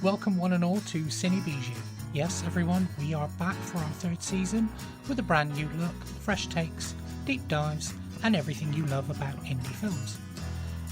welcome one and all to Cine Bijou. Yes, everyone, we are back for our third season with a brand new look, fresh takes, deep dives, and everything you love about indie films.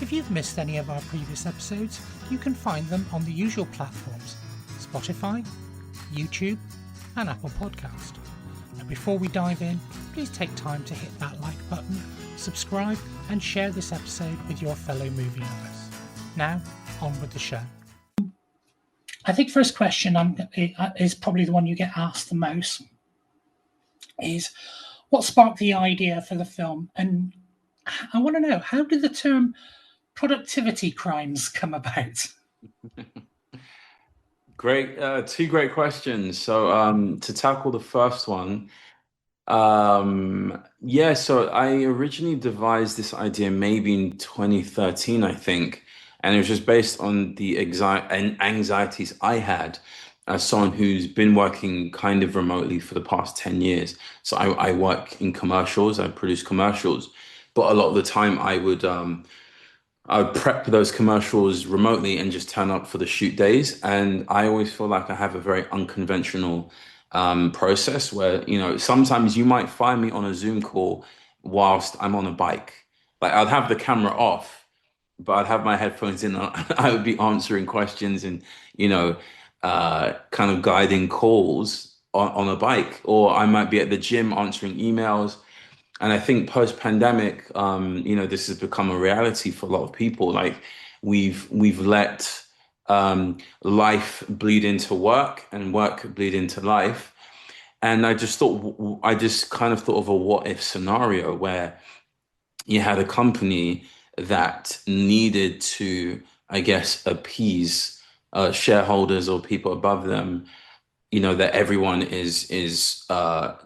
If you've missed any of our previous episodes, you can find them on the usual platforms: Spotify, YouTube, and Apple Podcast. And before we dive in, please take time to hit that like button, subscribe, and share this episode with your fellow movie lovers. Now, on with the show. I think first question is probably the one you get asked the most, is what sparked the idea for the film? And I want to know, how did the term productivity crimes come about? Great, two great questions. So to tackle the first one, so I originally devised this idea maybe in 2013, I think, and it was just based on the anxieties I had as someone who's been working kind of remotely for the past 10 years. So I work in commercials, I produce commercials, but a lot of the time I would prep those commercials remotely and just turn up for the shoot days. And I always feel like I have a very unconventional process where, sometimes you might find me on a Zoom call whilst I'm on a bike. Like I'd have the camera off, but I'd have my headphones in. I would be answering questions and, kind of guiding calls on a bike, or I might be at the gym answering emails. And I think post-pandemic, this has become a reality for a lot of people. Like we've let life bleed into work and work bleed into life. And I just kind of thought of a what if scenario where you had a company that needed to, I guess, appease shareholders or people above them, that everyone is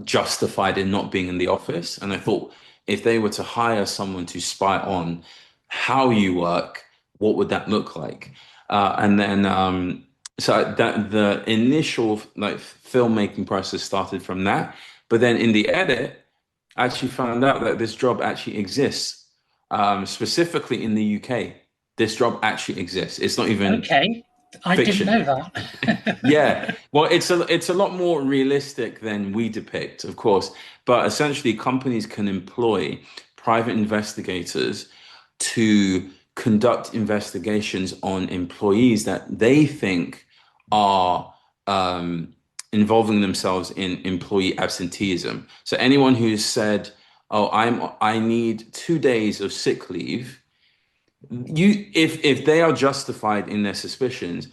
justified in not being in the office. And I thought if they were to hire someone to spy on how you work, what would that look like? So that the initial filmmaking process started from that. But then in the edit, I actually found out that this job actually exists. Specifically in the UK, this job actually exists. It's not even okay. I fiction. didn't know that. Yeah, well, it's a lot more realistic than we depict, of course. But essentially, companies can employ private investigators to conduct investigations on employees that they think are involving themselves in employee absenteeism. So anyone who's said, "Oh, I need 2 days of sick leave," if they are justified in their suspicions,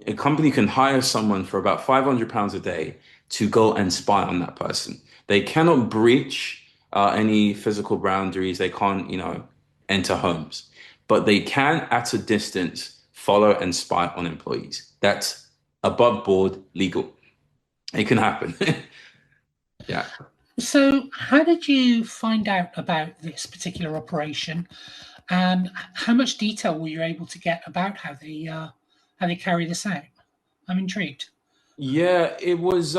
a company can hire someone for about £500 a day to go and spy on that person. They cannot breach any physical boundaries. They can't, enter homes, but they can, at a distance, follow and spy on employees. That's above board legal. It can happen. Yeah. So how did you find out about this particular operation, and how much detail were you able to get about how they carry this out? I'm intrigued. Yeah, it was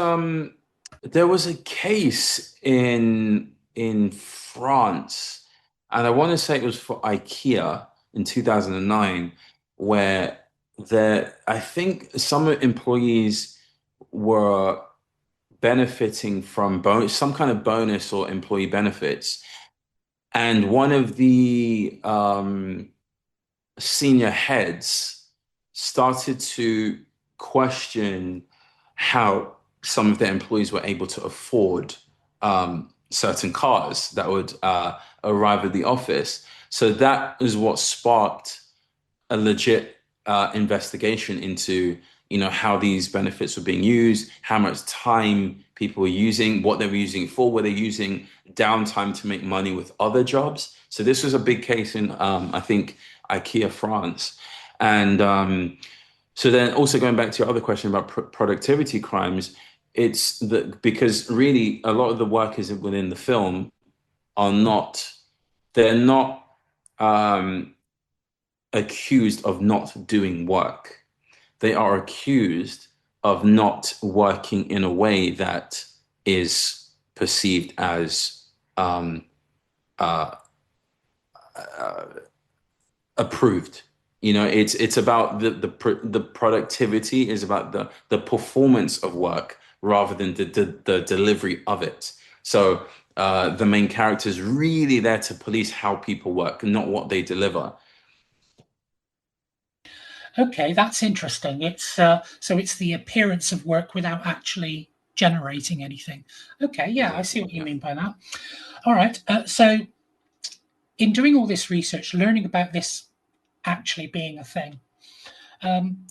there was a case in France, and I want to say it was for IKEA in 2009, where I think some employees were benefiting from some kind of bonus or employee benefits. And one of the senior heads started to question how some of their employees were able to afford certain cars that would arrive at the office. So that is what sparked a legit investigation into how these benefits were being used, how much time people were using, what they were using for, were they using downtime to make money with other jobs. So this was a big case in, I think, IKEA France. And so then also going back to your other question about productivity crimes, because really a lot of the workers within the film they're not accused of not doing work. They are accused of not working in a way that is perceived as approved. It's about the productivity is about the performance of work rather than the delivery of it. So the main character is really there to police how people work, not what they deliver. Okay, that's interesting. It's so it's the appearance of work without actually generating anything. Okay, yeah, I see Exactly. what you Yeah. mean by that. All right. So in doing all this research, learning about this actually being a thing. Um,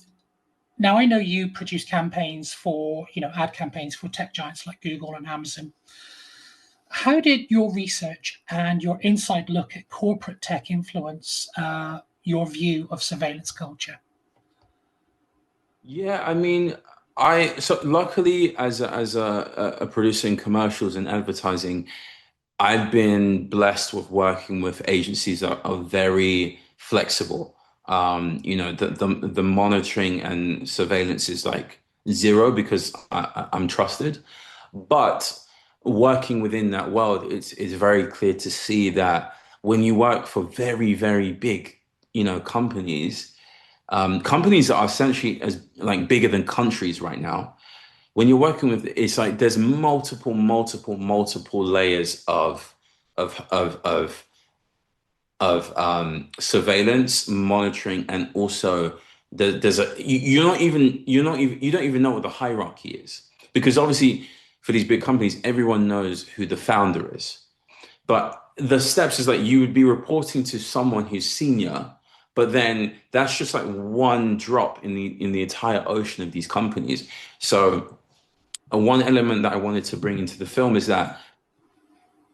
Now I know you produce campaigns for, ad campaigns for tech giants like Google and Amazon. How did your research and your inside look at corporate tech influence your view of surveillance culture? Yeah, I mean, I so luckily as a producer in commercials and advertising, I've been blessed with working with agencies that are very flexible. The monitoring and surveillance is like zero because I'm trusted. But working within that world, it's very clear to see that when you work for very, very big, companies, companies that are essentially as like bigger than countries right now, when you're working with it's like there's multiple layers of surveillance monitoring, and also there's a you don't even know what the hierarchy is, because obviously for these big companies everyone knows who the founder is, but the steps is like you would be reporting to someone who's senior, but then that's just like one drop in the entire ocean of these companies. So one element that I wanted to bring into the film is that,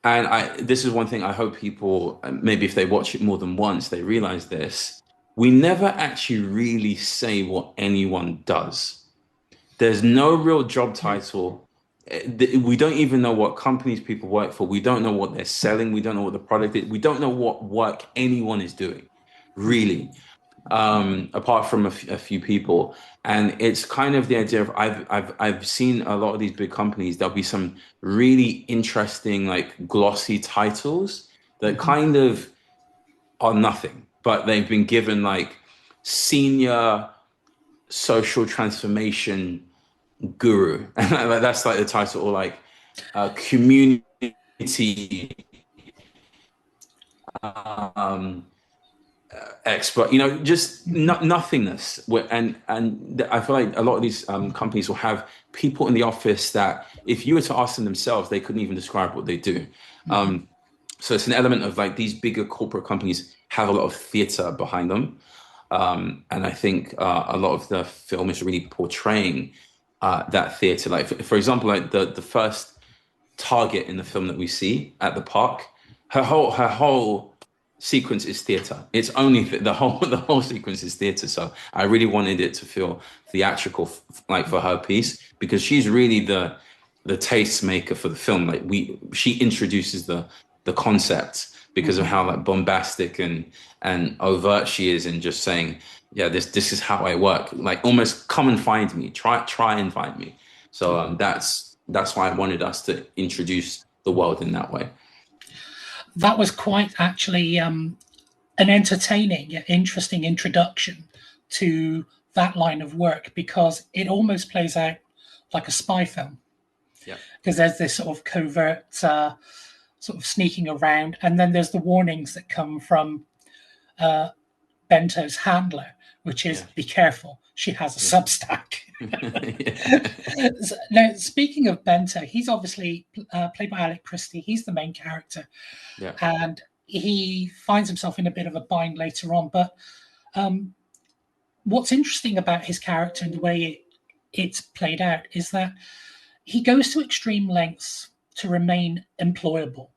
and this is one thing I hope people, maybe if they watch it more than once, they realize this. We never actually really say what anyone does. There's no real job title. We don't even know what companies people work for. We don't know what they're selling. We don't know what the product is. We don't know what work anyone is doing, really, apart from a few people. And it's kind of the idea of I've seen a lot of these big companies. There'll be some really interesting, like glossy titles that Mhm. kind of are nothing, but they've been given like senior social transformation guru. Like, that's like the title, or like community um, expert, just Mhm. nothingness. And I feel like a lot of these companies will have people in the office that if you were to ask them themselves, they couldn't even describe what they do. Mhm. Um, so it's an element of like these bigger corporate companies have a lot of theater behind them. And I think a lot of the film is really portraying that theater. Like for example, like the first target in the film that we see at the park, her whole sequence is theater. It's only the whole sequence is theater. So I really wanted it to feel theatrical, like for her piece, because she's really the tastemaker for the film. Like she introduces the concept because of Mhm. how like bombastic and overt she is in just saying, yeah, this is how I work. Like almost come and find me. Try and find me. So that's why I wanted us to introduce the world in that way. That was quite actually an entertaining yet interesting introduction to that line of work, because it almost plays out like a spy film, Yeah. because there's this sort of covert sort of sneaking around, and then there's the warnings that come from uh, Bento's handler, which is Yeah. be careful, she has a Yeah. Substack. Yeah. Now, speaking of Bento, he's obviously played by Alec Christie. He's the main character, Yeah. and he finds himself in a bit of a bind later on. But um, what's interesting about his character and the way it's played out is that he goes to extreme lengths to remain employable,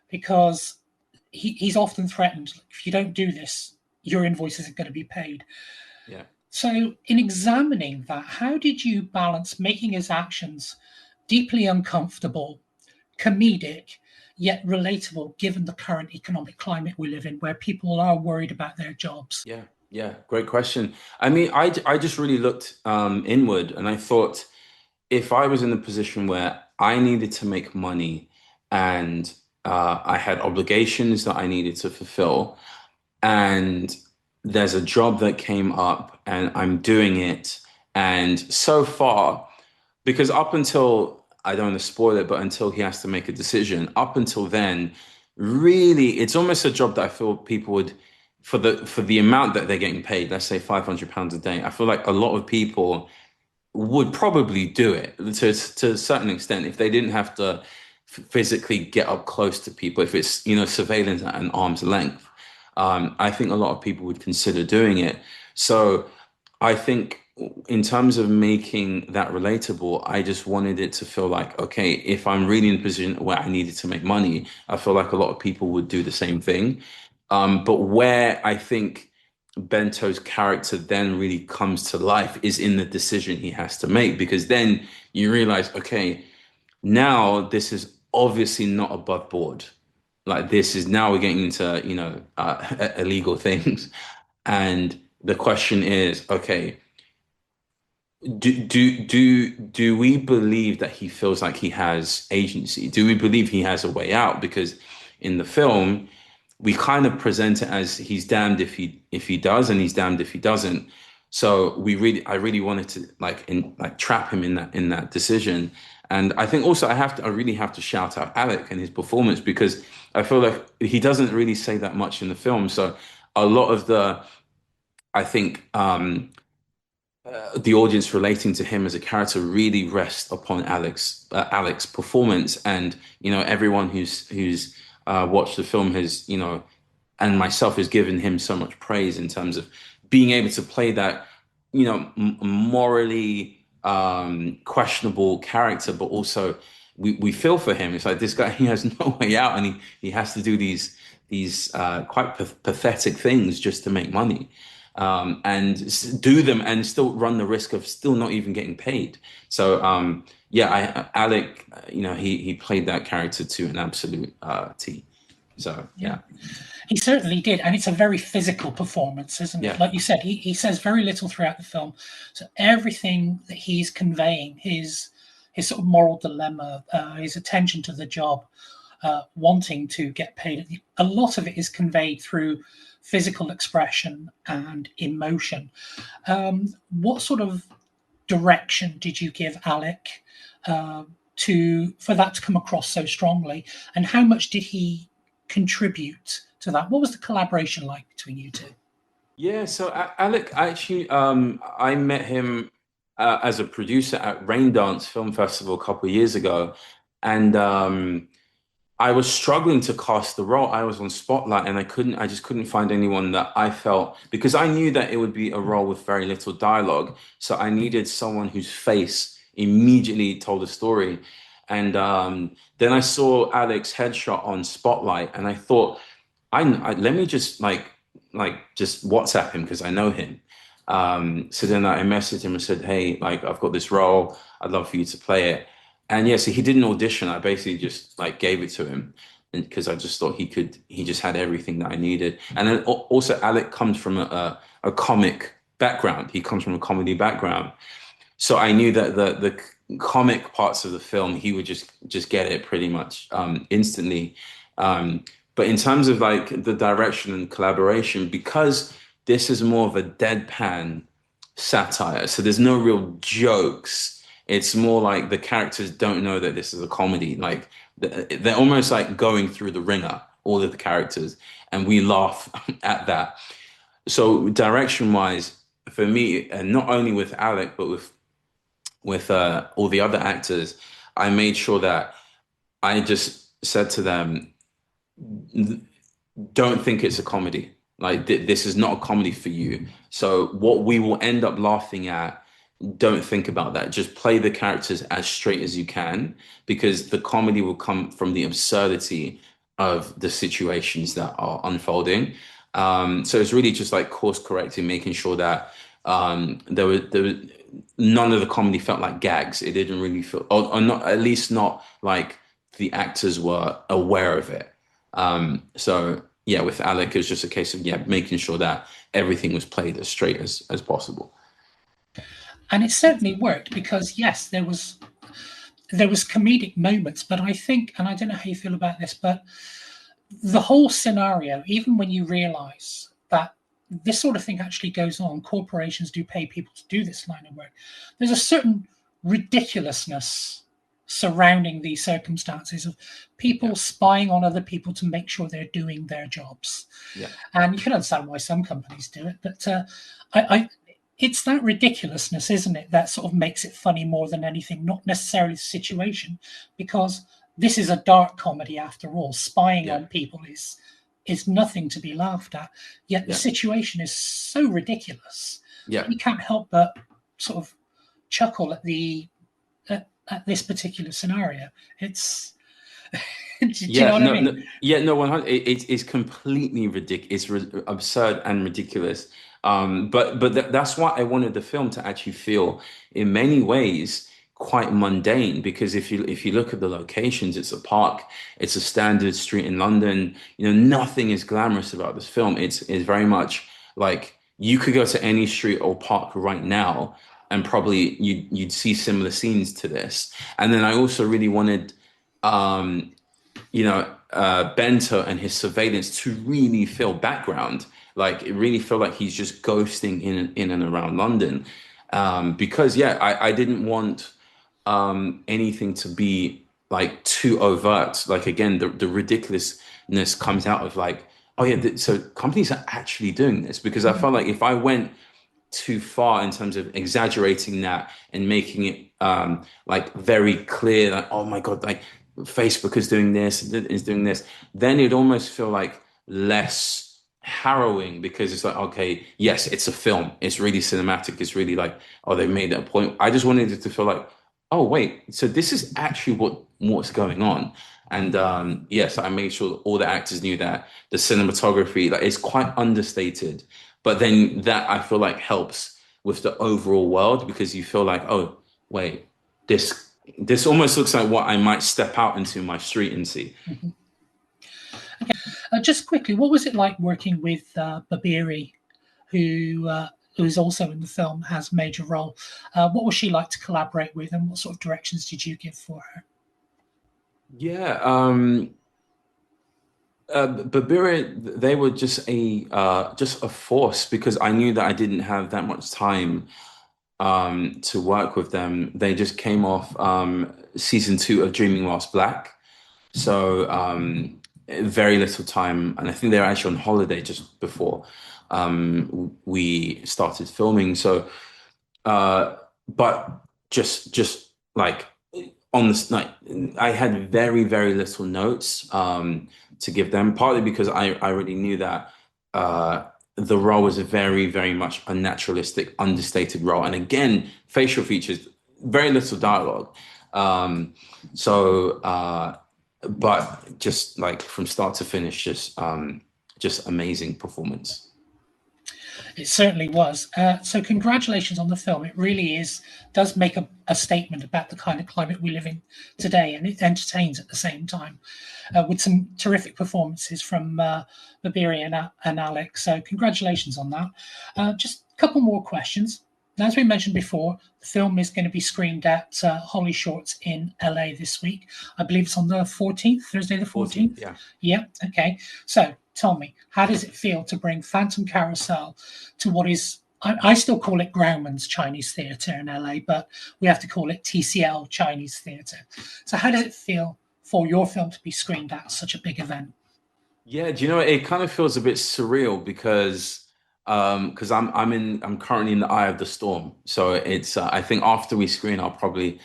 because he's often threatened, if you don't do this, your invoice isn't going to be paid. Yeah. So, in examining that, how did you balance making his actions deeply uncomfortable, comedic, yet relatable, given the current economic climate we live in, where people are worried about their jobs? Yeah. Yeah. Great question. I mean, I just really looked inward, and I thought, if I was in a position where I needed to make money and I had obligations that I needed to fulfill, and there's a job that came up and I'm doing it. And so far, because up until, I don't want to spoil it, but until he has to make a decision, up until then, really, it's almost a job that I feel people would, for the amount that they're getting paid, let's say £500 a day, I feel like a lot of people would probably do it to a certain extent if they didn't have to physically get up close to people, if it's, surveillance at an arm's length. I think a lot of people would consider doing it. So I think in terms of making that relatable, I just wanted it to feel like, okay, if I'm really in a position where I needed to make money, I feel like a lot of people would do the same thing. But where I think Bento's character then really comes to life is in the decision he has to make, because then you realize, okay, now this is obviously not above board. Like, this is, now we're getting into, illegal things. And the question is, okay, do we believe that he feels like he has agency? Do we believe he has a way out? Because in the film, we kind of present it as he's damned if he does, and he's damned if he doesn't. So I really wanted to trap him in that decision. And I think also I really have to shout out Alec and his performance, because I feel like he doesn't really say that much in the film. So a lot of I think the audience relating to him as a character really rests upon Alec's performance. And everyone who's watched the film has, and myself, has given him so much praise in terms of being able to play that, morally questionable character, but also we feel for him. It's like, this guy, he has no way out, and he has to do these quite pathetic things just to make money, and do them and still run the risk of still not even getting paid. So Alec, he played that character to an absolute T. So yeah. He certainly did, and it's a very physical performance, isn't it? Like you said, he says very little throughout the film, so everything that he's conveying, his sort of moral dilemma, his attention to the job, wanting to get paid, a lot of it is conveyed through physical expression and emotion. What sort of direction did you give Alec for that to come across so strongly, and how much did he contribute to that? What was the collaboration like between you two? Yeah, so Alec, actually, I met him as a producer at Raindance Film Festival a couple of years ago, and I was struggling to cast the role. I was on Spotlight, and I just couldn't find anyone that I felt, because I knew that it would be a role with very little dialogue. So I needed someone whose face immediately told a story. And then I saw Alec's headshot on Spotlight, and I thought, let me just just WhatsApp him, because I know him. So then I messaged him and said, hey, I've got this role. I'd love for you to play it. And yeah, so he did an audition. I basically just gave it to him, and because I just thought he just had everything that I needed. And then also Alec comes from a comic background. He comes from a comedy background. So I knew that the comic parts of the film, he would just get it pretty much instantly. But in terms of the direction and collaboration, because this is more of a deadpan satire, so there's no real jokes. It's more like the characters don't know that this is a comedy. They're almost going through the ringer, all of the characters, and we laugh at that. So direction-wise, for me, and not only with Alec, but with all the other actors, I made sure that I just said to them, don't think it's a comedy. This is not a comedy for you. So what we will end up laughing at, don't think about that. Just play the characters as straight as you can, because the comedy will come from the absurdity of the situations that are unfolding. So it's really just course correcting, making sure that there was none of the comedy felt like gags. It didn't really feel, or not, at least not like the actors were aware of it. So yeah, with Alec, it was just a case of making sure that everything was played as straight as possible. And it certainly worked, because yes, there was comedic moments, but I think, and I don't know how you feel about this, but the whole scenario, even when you realize that this sort of thing actually goes on, corporations do pay people to do this line of work, there's a certain ridiculousness surrounding these circumstances of people spying on other people to make sure they're doing their jobs. Yeah. And you can understand why some companies do it, but it's that ridiculousness, isn't it, that sort of makes it funny more than anything, not necessarily the situation, because this is a dark comedy after all. Spying on people is nothing to be laughed at, yet the situation is so ridiculous. You can't help but sort of chuckle at at this particular scenario. It's do you know what I mean? No, 100. It's completely ridiculous. It's absurd and ridiculous. But that's why I wanted the film to actually feel, in many ways, quite mundane. Because if you look at the locations, it's a park, it's a standard street in London. Nothing is glamorous about this film. It's very much like you could go to any street or park right now, and probably you'd see similar scenes to this. And then I also really wanted, Bento and his surveillance to really feel background, like it really felt like he's just ghosting in and around London, because I didn't want anything to be like too overt. Like again, the ridiculousness comes out of like, oh yeah, so companies are actually doing this, because I felt like if I went too far in terms of exaggerating that and making it like very clear, like, oh my God, like Facebook is doing this, then it'd almost feel like less harrowing, because it's like, okay, yes, it's a film, it's really cinematic, it's really like, oh, they made that point. I just wanted it to feel like, oh wait, so this is actually what's going on. And yes, I made sure all the actors knew that. The cinematography, like, is quite understated, but then that I feel like helps with the overall world, because you feel like, oh wait, this almost looks like what I might step out into my street and see. Mm-hmm. Okay. Just quickly, what was it like working with Babirye, who is also in the film, has a major role? What was she like to collaborate with, and what sort of directions did you give for her? Yeah, Babirye, they were just a force, because I knew that I didn't have that much time to work with them. They just came off season 2 of Dreaming Whilst Black, so very little time, and I think they were actually on holiday just before we started filming. So, but just like on this night, I had very, very little notes to give them, partly because I already knew that the role was a very, very much a naturalistic, understated role. And again, facial features, very little dialogue. But just like from start to finish, just amazing performance. It certainly was. So congratulations on the film. It really does make a statement about the kind of climate we live in today, and it entertains at the same time, with some terrific performances from Babirye and Alec. So congratulations on that. Just a couple more questions. As we mentioned before, the film is going to be screened at HollyShorts in LA this week. I believe it's on the 14th, Thursday the 14th. Yeah. Yeah. Okay. So tell me, how does it feel to bring Phantom Carousel to what is, I still call it Grauman's Chinese Theatre in LA, but we have to call it TCL Chinese Theatre. So how does it feel for your film to be screened at such a big event? Yeah, do you know, it kind of feels a bit surreal, because I'm currently in the eye of the storm. So it's I think after we screen, I'll probably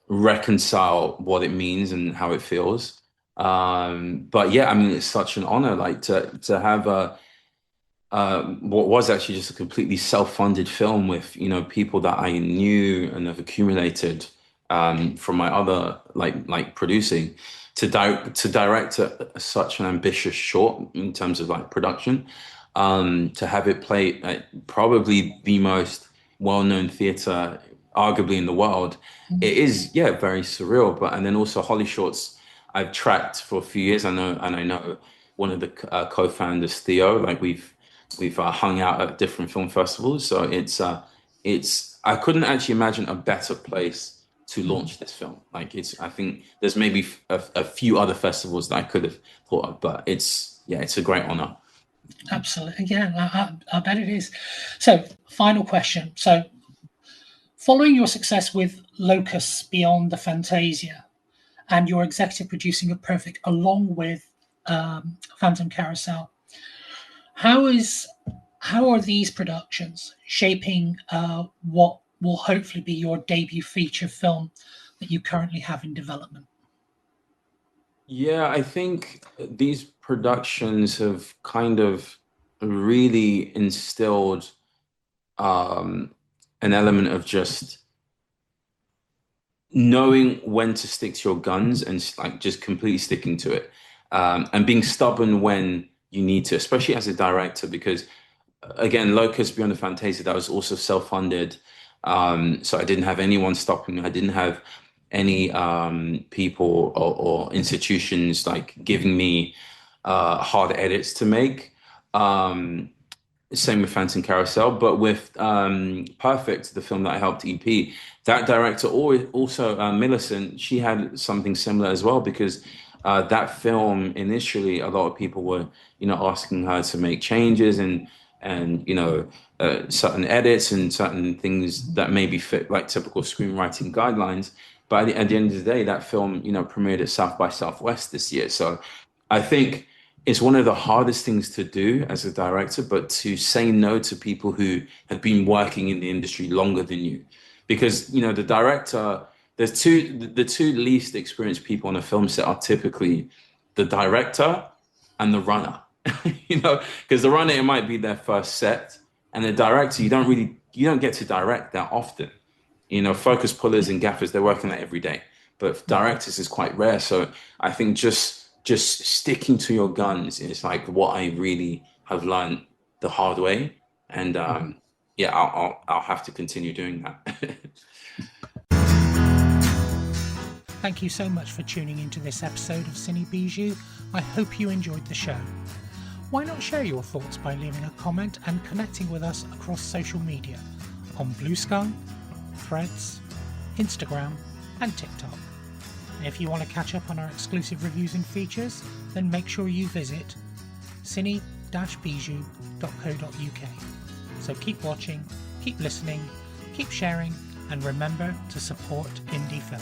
reconcile what it means and how it feels. But yeah, I mean, it's such an honor, like to have what was actually just a completely self-funded film with, people that I knew and have accumulated from my other like producing, to direct such an ambitious short in terms of like production, to have it play at probably the most well-known theater arguably in the world. It is, yeah, very surreal. And then also HollyShorts, I've tracked for a few years. I know one of the co-founders, Theo. Like we've hung out at different film festivals. So it's I couldn't actually imagine a better place to launch this film. Like I think there's maybe a few other festivals that I could have thought of, but it's a great honor. Absolutely. Yeah, I bet it is. So, final question. So, following your success with Locus Beyond the Fantasia and your executive producing of Perfect along with Phantom Carousel, how is how are these productions shaping what will hopefully be your debut feature film that you currently have in development? Yeah, I think these productions have kind of really instilled um, an element of just knowing when to stick to your guns and like just completely sticking to it, and being stubborn when you need to, especially as a director, because again, Locust Beyond the Fantasia, that was also self-funded. So I didn't have anyone stopping me. I didn't have any people or institutions like giving me hard edits to make. Um, Same with Phantom Carousel, but with Perfect, the film that I helped EP, that director always also Millicent, she had something similar as well because that film initially a lot of people were asking her to make changes and certain edits and certain things that maybe fit like typical screenwriting guidelines. But at the end of the day, that film premiered at South by Southwest this year, so I think it's one of the hardest things to do as a director, but to say no to people who have been working in the industry longer than you. Because, the director, the two least experienced people on a film set are typically the director and the runner. Because the runner, it might be their first set, and the director, you don't get to direct that often. Focus pullers and gaffers, they're working that every day. But directors is quite rare. So I think just sticking to your guns is like what I really have learned the hard way. And yeah, I'll have to continue doing that. Thank you so much for tuning into this episode of Cine Bijou. I hope you enjoyed the show. Why not share your thoughts by leaving a comment and connecting with us across social media on Blue Sky, Threads, Instagram, and TikTok. And if you want to catch up on our exclusive reviews and features, then make sure you visit cine-bijou.co.uk. So keep watching, keep listening, keep sharing, and remember to support indie film.